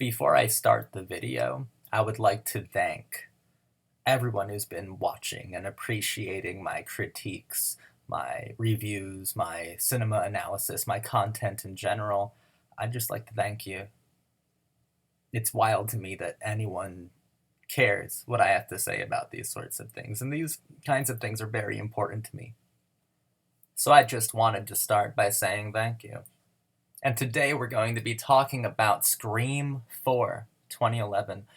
Before I start the video, I would like to thank everyone who's been watching and appreciating my critiques, my reviews, my cinema analysis, my content in general. I'd just like to thank you. It's wild to me that anyone cares what I have to say about these sorts of things, and these kinds of things are very important to me. So I just wanted to start by saying thank you. And today we're going to be talking about Scream 4, 2011.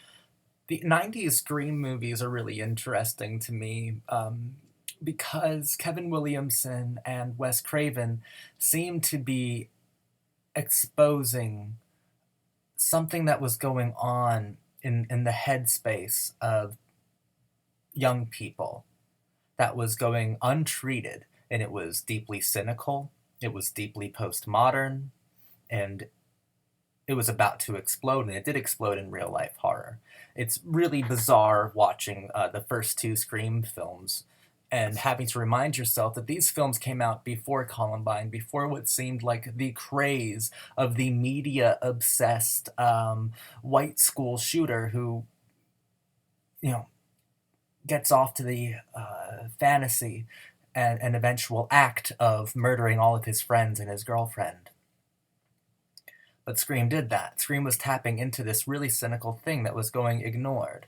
The 90s Scream movies are really interesting to me because Kevin Williamson and Wes Craven seem to be exposing something that was going on in the headspace of young people that was going untreated, and it was deeply cynical, it was deeply postmodern, and it was about to explode, and it did explode in real-life horror. It's really bizarre watching the first two Scream films and having to remind yourself that these films came out before Columbine, before what seemed like the craze of the media-obsessed white school shooter who, gets off to the fantasy and eventual act of murdering all of his friends and his girlfriend. But Scream did that. Scream was tapping into this really cynical thing that was going ignored.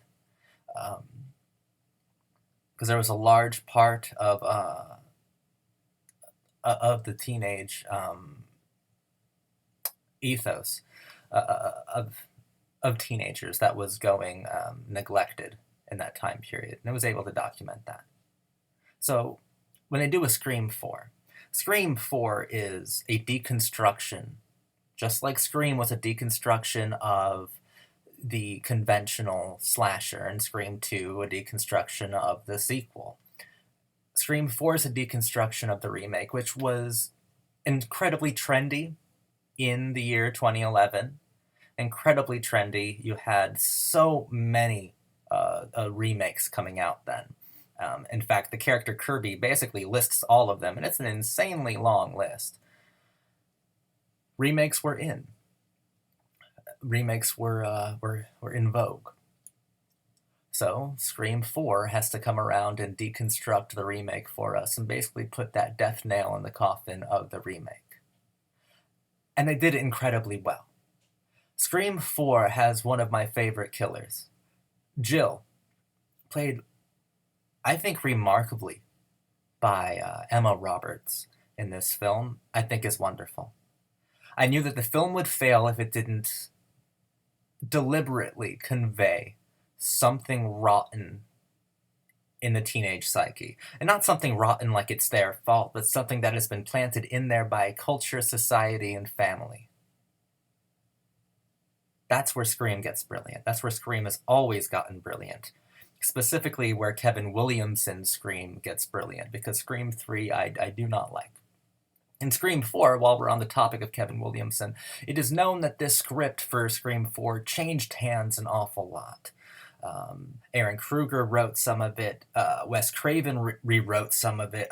Because there was a large part of the teenage ethos of teenagers that was going neglected in that time period. And it was able to document that. So when they do a Scream 4, Scream 4 is a deconstruction, just like Scream was a deconstruction of the conventional slasher, and Scream 2 a deconstruction of the sequel. Scream 4 is a deconstruction of the remake, which was incredibly trendy in the year 2011. Incredibly trendy. You had so many remakes coming out then. In fact, the character Kirby basically lists all of them, and it's an insanely long list. Remakes were in. Remakes were in vogue. So Scream 4 has to come around and deconstruct the remake for us and basically put that death nail in the coffin of the remake. And they did it incredibly well. Scream 4 has one of my favorite killers. Jill, played, I think, remarkably by Emma Roberts in this film, I think is wonderful. I knew that the film would fail if it didn't deliberately convey something rotten in the teenage psyche. And not something rotten like it's their fault, but something that has been planted in there by culture, society, and family. That's where Scream gets brilliant. That's where Scream has always gotten brilliant. Specifically where Kevin Williamson's Scream gets brilliant, because Scream 3 I do not like. In Scream 4, while we're on the topic of Kevin Williamson, it is known that this script for Scream 4 changed hands an awful lot. Aaron Kruger wrote some of it, Wes Craven rewrote some of it,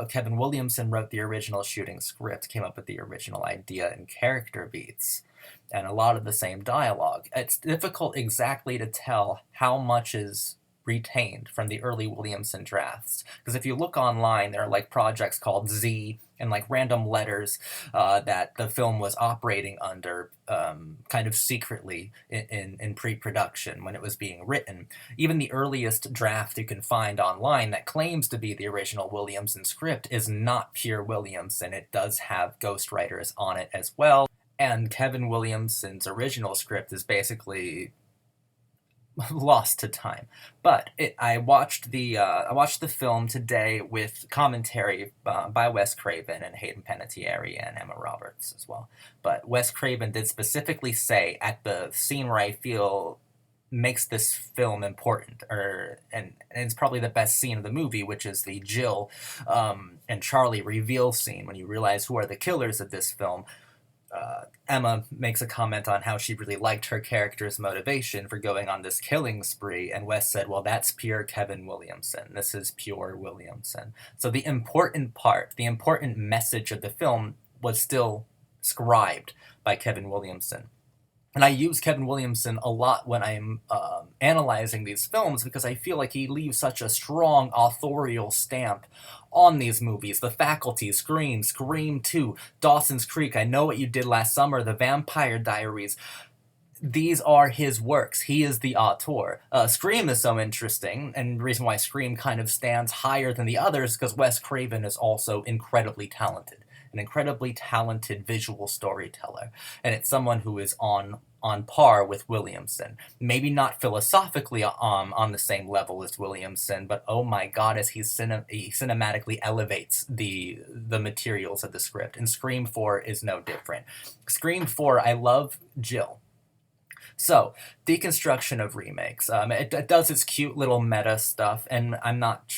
Kevin Williamson wrote the original shooting script, came up with the original idea and character beats, and a lot of the same dialogue. It's difficult exactly to tell how much is retained from the early Williamson drafts. Because if you look online, there are like projects called Z and like random letters that the film was operating under kind of secretly in pre-production when it was being written. Even the earliest draft you can find online that claims to be the original Williamson script is not pure Williamson. It does have ghostwriters on it as well. And Kevin Williamson's original script is basically lost to time. But I watched the film today with commentary by Wes Craven and Hayden Panettiere and Emma Roberts as well. But Wes Craven did specifically say at the scene where I feel makes this film important, and it's probably the best scene of the movie, which is the Jill and Charlie reveal scene when you realize who are the killers of this film. Emma makes a comment on how she really liked her character's motivation for going on this killing spree, and Wes said, well, that's pure Kevin Williamson. This is pure Williamson. So the important part, the important message of the film was still scribed by Kevin Williamson. And I use Kevin Williamson a lot when I'm analyzing these films because I feel like he leaves such a strong authorial stamp on these movies. The Faculty, Scream, Scream 2, Dawson's Creek, I Know What You Did Last Summer, The Vampire Diaries. These are his works. He is the auteur. Scream is so interesting, and the reason why Scream kind of stands higher than the others because Wes Craven is also incredibly talented. An incredibly talented visual storyteller. And it's someone who is on par with Williamson. Maybe not philosophically on the same level as Williamson, but oh my god, as he cinematically elevates the materials of the script. And Scream 4 is no different. Scream 4, I love Jill. So, deconstruction of remakes. It does its cute little meta stuff, and I'm not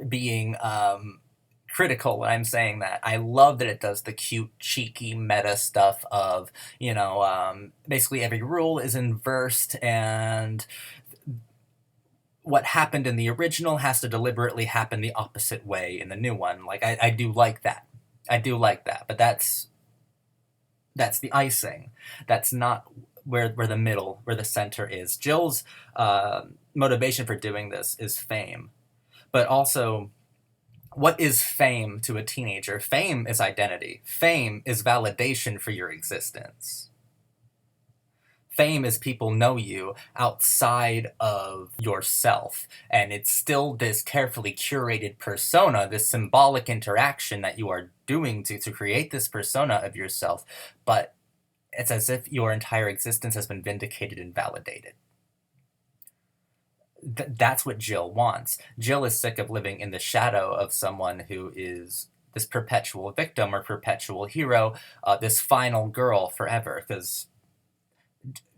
being critical when I'm saying that. I love that it does the cute, cheeky meta stuff of, basically every rule is inversed, and what happened in the original has to deliberately happen the opposite way in the new one. Like, I do like that. I do like that, but that's the icing. That's not where the middle, where the center is. Jill's motivation for doing this is fame. But also, what is fame to a teenager? Fame is identity. Fame is validation for your existence. Fame is people know you outside of yourself. And it's still this carefully curated persona, this symbolic interaction that you are doing to create this persona of yourself. But it's as if your entire existence has been vindicated and validated. That's what Jill wants. Jill is sick of living in the shadow of someone who is this perpetual victim or perpetual hero, this final girl forever, because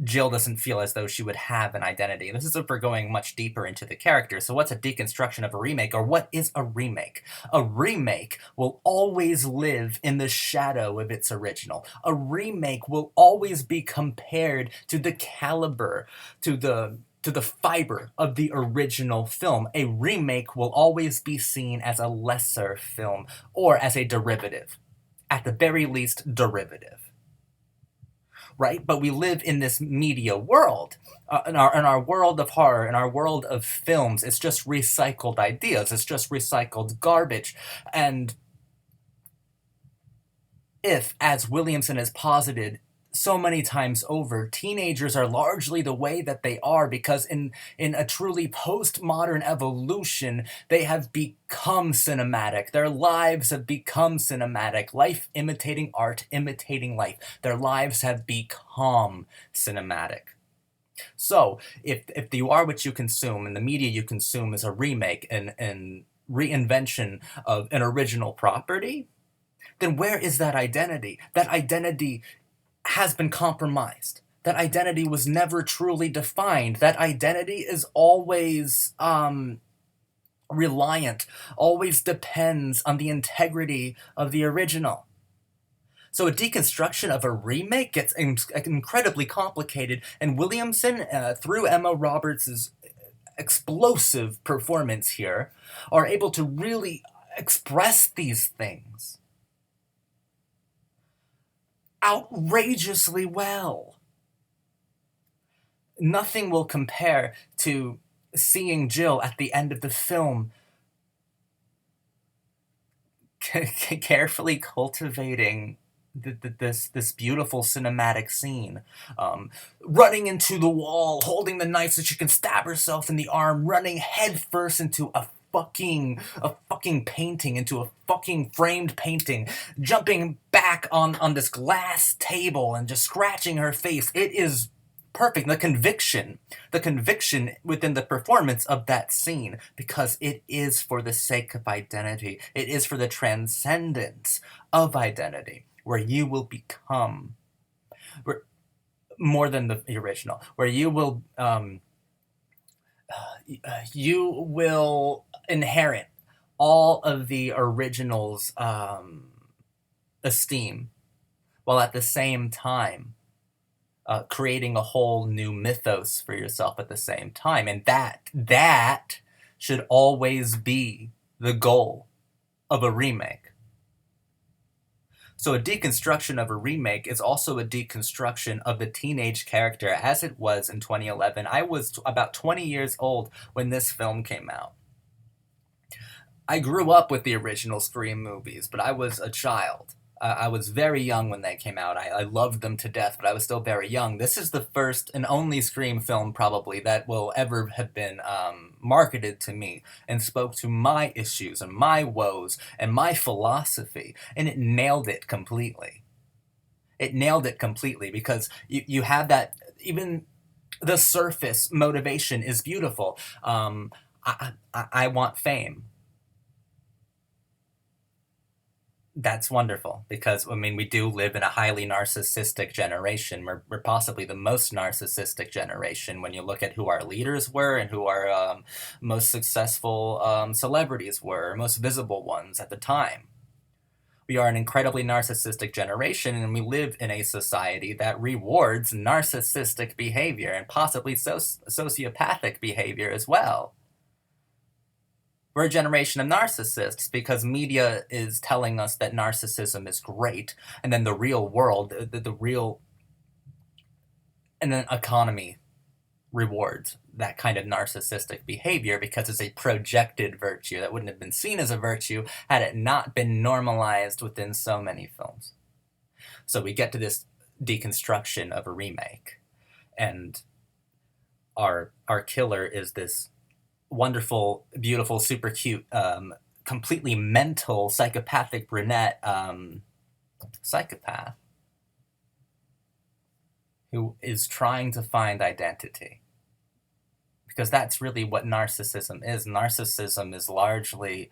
Jill doesn't feel as though she would have an identity. This is if we're going much deeper into the character. So what's a deconstruction of a remake, or what is a remake? A remake will always live in the shadow of its original. A remake will always be compared to the caliber, to the fiber of the original film. A remake will always be seen as a lesser film, or as a derivative. At the very least, derivative. Right? But we live in this media world, in our world of horror, in our world of films. It's just recycled ideas. It's just recycled garbage. And if, as Williamson has posited so many times over, teenagers are largely the way that they are because in a truly postmodern evolution, they have become cinematic. Their lives have become cinematic. Life imitating art, imitating life. Their lives have become cinematic. So, if you are what you consume and the media you consume is a remake and reinvention of an original property, then where is that identity? That identity has been compromised. That identity was never truly defined. That identity is always reliant, always depends on the integrity of the original. So a deconstruction of a remake gets incredibly complicated, and Williamson, through Emma Roberts' explosive performance here, are able to really express these things outrageously well. Nothing will compare to seeing Jill at the end of the film carefully cultivating this beautiful cinematic scene, running into the wall, holding the knife so she can stab herself in the arm, running headfirst into a fucking painting, into a fucking framed painting, jumping back on this glass table and just scratching her face. It is perfect. The conviction within the performance of that scene, because it is for the sake of identity. It is for the transcendence of identity, where you will become more than the original, where you will inherit all of the original's esteem, while at the same time creating a whole new mythos for yourself at the same time. And that should always be the goal of a remake. So a deconstruction of a remake is also a deconstruction of the teenage character as it was in 2011. I was about 20 years old when this film came out. I grew up with the original Scream movies, but I was a child. I was very young when they came out. I loved them to death, but I was still very young. This is the first and only Scream film, probably, that will ever have been marketed to me and spoke to my issues and my woes and my philosophy, and it nailed it completely. It nailed it completely because you have that, even the surface motivation is beautiful. I want fame. That's wonderful because, I mean, we do live in a highly narcissistic generation. We're possibly the most narcissistic generation when you look at who our leaders were and who our most successful celebrities were, most visible ones at the time. We are an incredibly narcissistic generation, and we live in a society that rewards narcissistic behavior and possibly sociopathic behavior as well. We're a generation of narcissists because media is telling us that narcissism is great, and then the real world, and then economy rewards that kind of narcissistic behavior because it's a projected virtue that wouldn't have been seen as a virtue had it not been normalized within so many films. So we get to this deconstruction of a remake, and our killer is this wonderful, beautiful, super cute, completely mental, psychopathic brunette psychopath who is trying to find identity. Because that's really what narcissism is. Narcissism is largely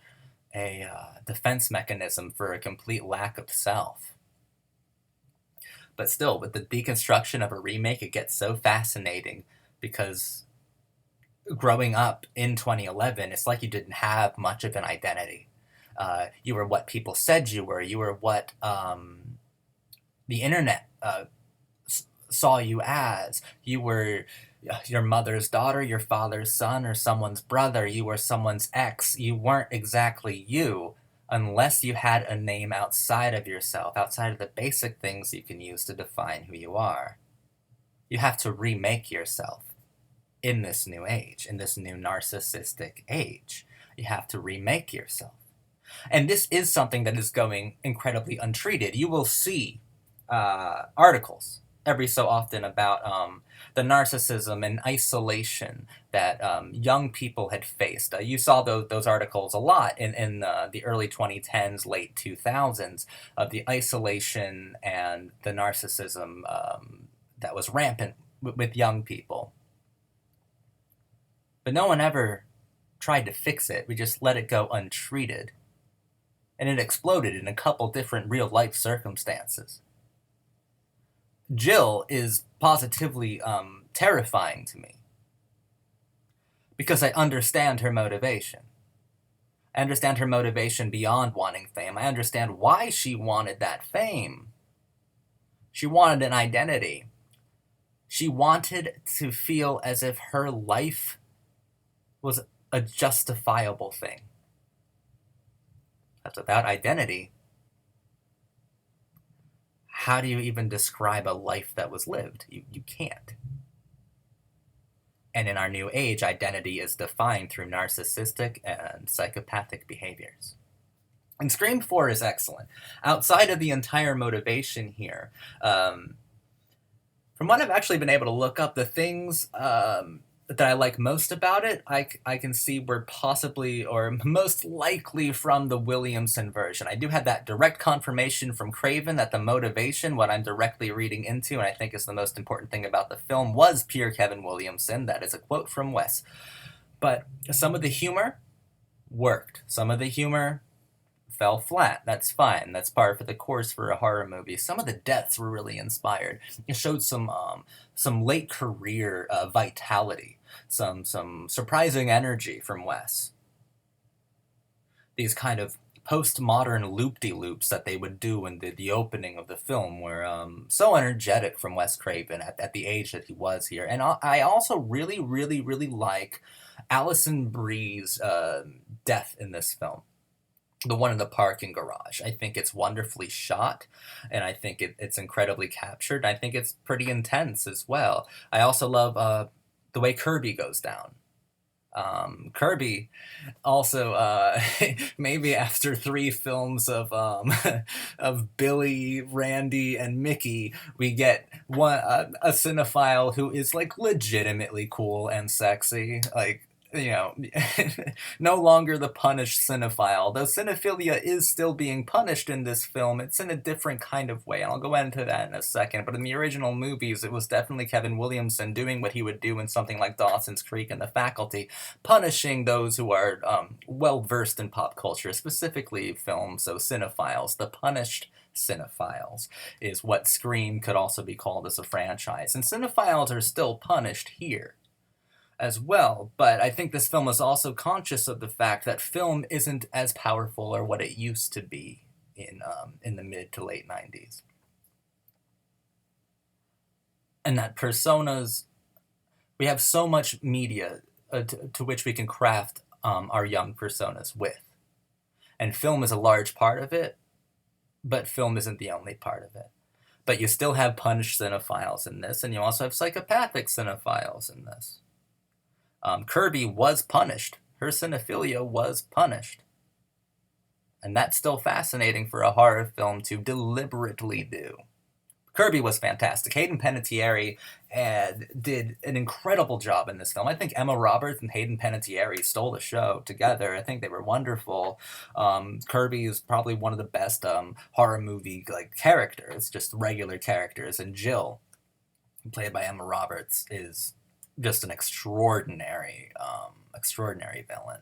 a defense mechanism for a complete lack of self. But still, with the deconstruction of a remake, it gets so fascinating because growing up in 2011, it's like you didn't have much of an identity. You were what people said you were. You were what the internet saw you as. You were your mother's daughter, your father's son, or someone's brother. You were someone's ex. You weren't exactly you unless you had a name outside of yourself, outside of the basic things you can use to define who you are. You have to remake yourself. In this new age, in this new narcissistic age, you have to remake yourself. And this is something that is going incredibly untreated. You will see articles every so often about the narcissism and isolation that young people had faced. You saw those articles a lot in the early 2010s, late 2000s, of the isolation and the narcissism that was rampant with young people. But no one ever tried to fix it. We just let it go untreated. And it exploded in a couple different real-life circumstances. Jill is positively terrifying to me. Because I understand her motivation. I understand her motivation beyond wanting fame. I understand why she wanted that fame. She wanted an identity. She wanted to feel as if her life was a justifiable thing. That's without identity. How do you even describe a life that was lived? You can't. And in our new age, identity is defined through narcissistic and psychopathic behaviors. And Scream 4 is excellent. Outside of the entire motivation here, from what I've actually been able to look up, the things that I like most about it, I can see were possibly or most likely from the Williamson version. I do have that direct confirmation from Craven that the motivation, what I'm directly reading into, and I think is the most important thing about the film, was pure Kevin Williamson. That is a quote from Wes. But some of the humor worked. Some of the humor fell flat. That's fine. That's par for the course for a horror movie. Some of the deaths were really inspired. It showed some late career vitality, some surprising energy from Wes. These kind of postmodern loop-de-loops that they would do in the opening of the film were so energetic from Wes Craven at the age that he was here. And I also really, really, really like Alison Brie's death in this film. the one in the parking garage. I think it's wonderfully shot, and I think it's incredibly captured. I think it's pretty intense as well. I also love the way Kirby goes down. Kirby also, maybe after 3 films of of Billy, Randy, and Mickey, we get a cinephile who is like legitimately cool and sexy. Like, you know, no longer the punished cinephile. Though cinephilia is still being punished in this film, it's in a different kind of way, and I'll go into that in a second. But in the original movies, it was definitely Kevin Williamson doing what he would do in something like Dawson's Creek and The Faculty, punishing those who are well versed in pop culture, specifically film, so cinephiles. The punished cinephiles is what Scream could also be called as a franchise. And cinephiles are still punished here as well, but I think this film is also conscious of the fact that film isn't as powerful or what it used to be in the mid to late 90s. And that personas, we have so much media to which we can craft our young personas with. And film is a large part of it, but film isn't the only part of it. But you still have punished cinephiles in this, and you also have psychopathic cinephiles in this. Kirby was punished. Her cinephilia was punished. And that's still fascinating for a horror film to deliberately do. Kirby was fantastic. Hayden Panettiere did an incredible job in this film. I think Emma Roberts and Hayden Panettiere stole the show together. I think they were wonderful. Kirby is probably one of the best horror movie characters, just regular characters. And Jill, played by Emma Roberts, is just an extraordinary villain.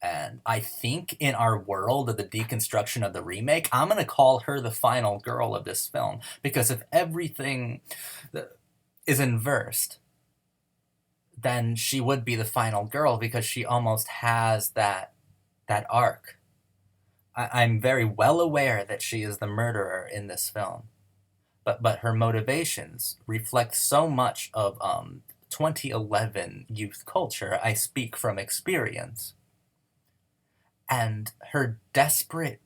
And I think in our world of the deconstruction of the remake, I'm going to call her the final girl of this film. Because if everything is inversed, then she would be the final girl, because she almost has that arc. I'm very well aware that she is the murderer in this film. But her motivations reflect so much of 2011 youth culture. I speak from experience. And her desperation,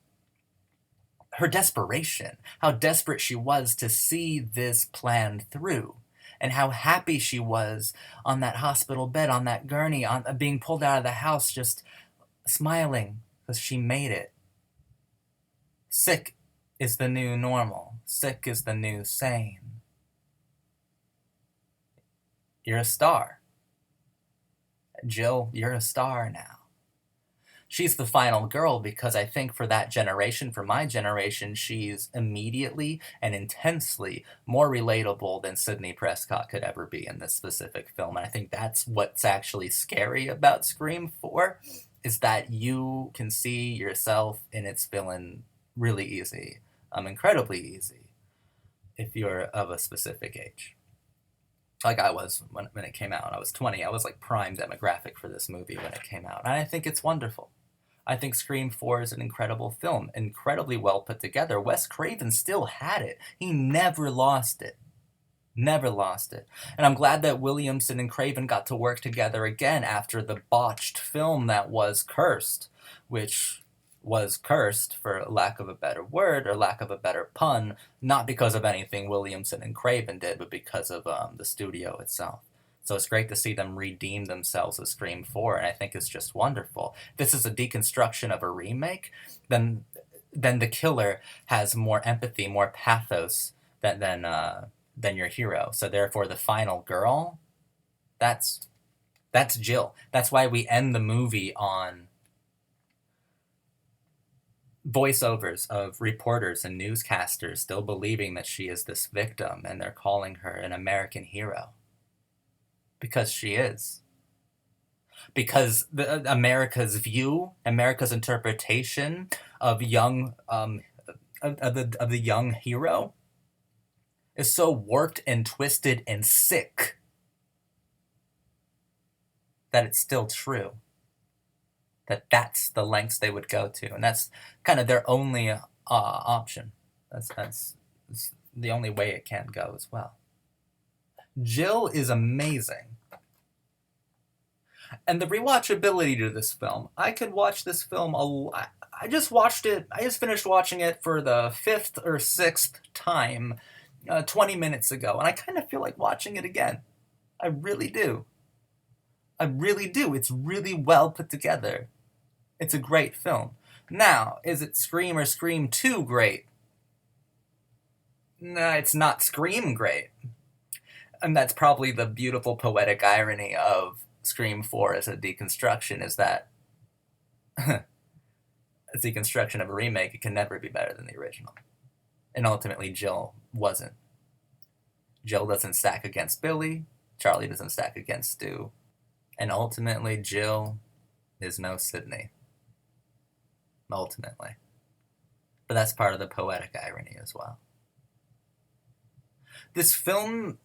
how desperate she was to see this plan through, and how happy she was on that hospital bed, on that gurney, on being pulled out of the house, just smiling because she made it. Sick is the new normal. Sick is the new sane. You're a star. Jill, you're a star now. She's the final girl because I think for that generation, for my generation, she's immediately and intensely more relatable than Sidney Prescott could ever be in this specific film. And I think that's what's actually scary about Scream 4, is that you can see yourself in its villain really easy, incredibly easy, if you're of a specific age. Like I was when it came out. I was 20. I was like prime demographic for this movie when it came out. And I think it's wonderful. I think Scream 4 is an incredible film, incredibly well put together. Wes Craven still had it. He never lost it. Never lost it. And I'm glad that Williamson and Craven got to work together again after the botched film that was Cursed, which was cursed, for lack of a better word or lack of a better pun, not because of anything Williamson and Craven did, but because of the studio itself. So it's great to see them redeem themselves with Scream 4, and I think it's just wonderful. This is a deconstruction of a remake, then the killer has more empathy, more pathos than your hero. So therefore, the final girl, that's Jill. That's why we end the movie on voiceovers of reporters and newscasters still believing that she is this victim, and they're calling her an American hero. Because she is. Because America's view, America's interpretation of young of the young hero is so warped and twisted and sick that it's still true. That's the lengths they would go to, and that's kind of their only option. That's the only way it can go as well. Jill is amazing. And the rewatchability to this film, I could watch this film I just watched it. I just finished watching it for the fifth or sixth time 20 minutes ago, and I kind of feel like watching it again. I really do. I really do. It's really well put together. It's a great film. Now, is it Scream or Scream 2 great? No, it's not Scream great. And that's probably the beautiful poetic irony of Scream 4 as a deconstruction, is that a deconstruction of a remake, it can never be better than the original. And ultimately, Jill wasn't. Jill doesn't stack against Billy. Charlie doesn't stack against Stu. And ultimately, Jill is no Sydney. Ultimately. But that's part of the poetic irony as well. This film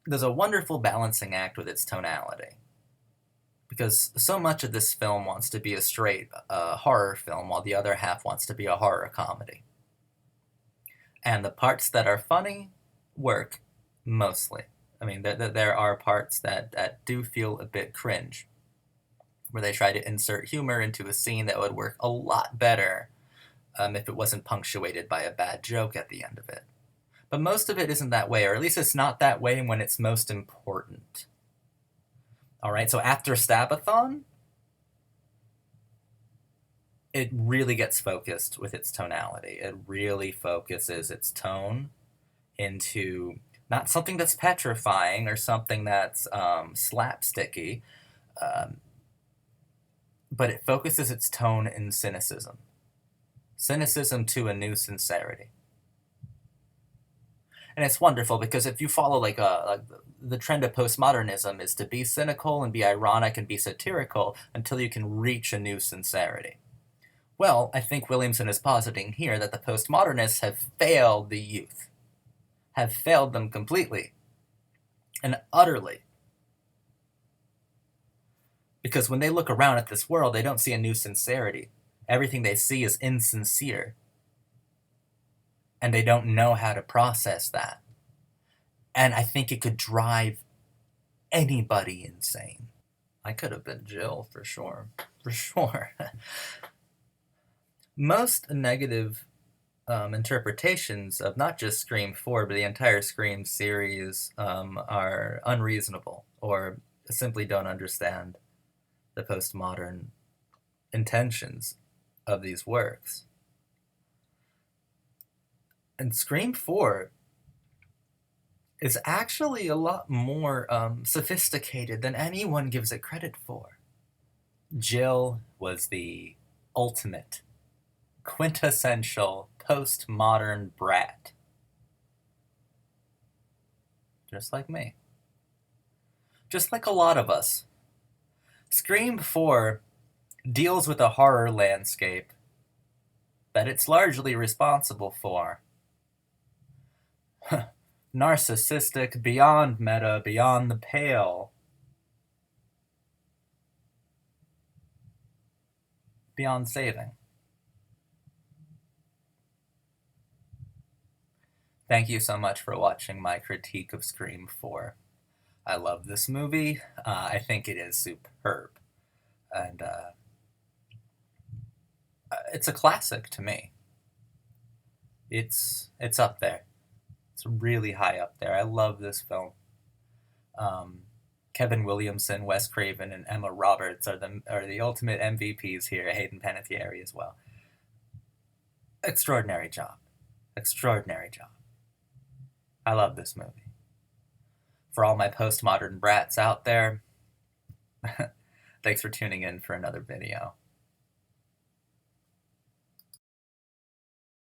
does a wonderful balancing act with its tonality. Because so much of this film wants to be a straight horror film, while the other half wants to be a horror comedy. And the parts that are funny work mostly. I mean, there are parts that do feel a bit cringe, where they try to insert humor into a scene that would work a lot better if it wasn't punctuated by a bad joke at the end of it. But most of it isn't that way, or at least it's not that way when it's most important. All right, so after Stabathon, it really gets focused with its tonality. It really focuses its tone into not something that's petrifying or something that's slapsticky, but it focuses its tone in cynicism. Cynicism to a new sincerity. And it's wonderful because if you follow like the trend of postmodernism is to be cynical and be ironic and be satirical until you can reach a new sincerity. Well, I think Williamson is positing here that the postmodernists have failed the youth, have failed them completely and utterly. Because when they look around at this world, they don't see a new sincerity. Everything they see is insincere. And they don't know how to process that. And I think it could drive anybody insane. I could have been Jill, for sure. For sure. Most negative interpretations of not just Scream 4, but the entire Scream series are unreasonable or simply don't understand the postmodern intentions of these works. And Scream 4 is actually a lot more sophisticated than anyone gives it credit for. Jill was the ultimate, quintessential, postmodern brat. Just like me. Just like a lot of us. Scream 4 deals with a horror landscape that it's largely responsible for. Narcissistic, beyond meta, beyond the pale. Beyond saving. Thank you so much for watching my critique of Scream 4. I love this movie. I think it is superb. And it's a classic to me. It's up there. It's really high up there. I love this film. Kevin Williamson, Wes Craven, and Emma Roberts are the ultimate MVPs here. Hayden Panettiere as well. Extraordinary job. Extraordinary job. I love this movie. For all my postmodern brats out there, thanks for tuning in for another video.